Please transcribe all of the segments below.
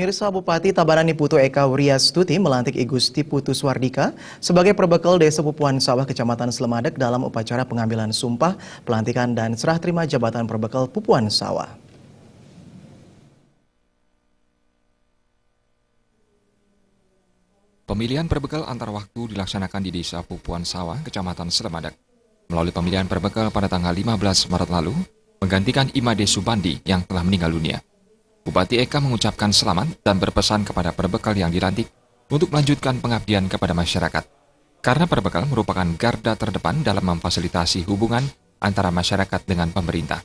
Pemirsa, Bupati Tabanan Niputu Eka Wriastuti melantik I Gusti Putu Swardika sebagai perbekal Desa Pupuan Sawah Kecamatan Slemadeg dalam upacara pengambilan sumpah, pelantikan dan serah terima jabatan perbekal Pupuan Sawah. Pemilihan perbekal antar waktu dilaksanakan di Desa Pupuan Sawah, Kecamatan Slemadeg. Melalui pemilihan perbekal pada tanggal 15 Maret lalu, menggantikan Imade Subandi yang telah meninggal dunia. Bupati Eka mengucapkan selamat dan berpesan kepada perbekal yang dilantik untuk melanjutkan pengabdian kepada masyarakat. Karena perbekal merupakan garda terdepan dalam memfasilitasi hubungan antara masyarakat dengan pemerintah.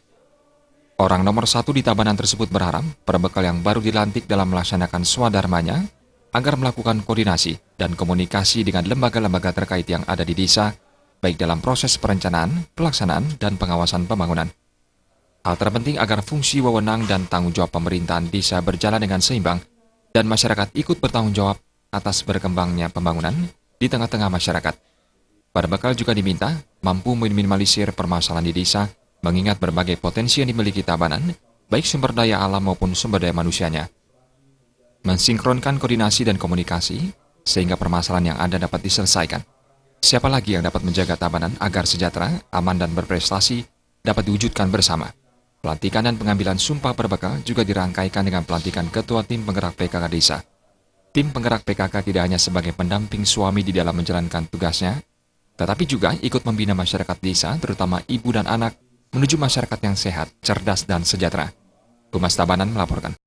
Orang nomor satu di Tabanan tersebut berharap perbekal yang baru dilantik dalam melaksanakan swadharmanya agar melakukan koordinasi dan komunikasi dengan lembaga-lembaga terkait yang ada di desa, baik dalam proses perencanaan, pelaksanaan, dan pengawasan pembangunan. Hal terpenting agar fungsi wewenang dan tanggung jawab pemerintahan desa berjalan dengan seimbang dan masyarakat ikut bertanggung jawab atas berkembangnya pembangunan di tengah-tengah masyarakat. Perbekal juga diminta mampu meminimalisir permasalahan di desa mengingat berbagai potensi yang dimiliki Tabanan, baik sumber daya alam maupun sumber daya manusianya. Mensinkronkan koordinasi dan komunikasi sehingga permasalahan yang ada dapat diselesaikan. Siapa lagi yang dapat menjaga Tabanan agar sejahtera, aman dan berprestasi dapat diwujudkan bersama. Pelantikan dan pengambilan sumpah perbekal juga dirangkaikan dengan pelantikan Ketua Tim Penggerak PKK Desa. Tim Penggerak PKK tidak hanya sebagai pendamping suami di dalam menjalankan tugasnya, tetapi juga ikut membina masyarakat desa, terutama ibu dan anak, menuju masyarakat yang sehat, cerdas, dan sejahtera. Humas Tabanan melaporkan.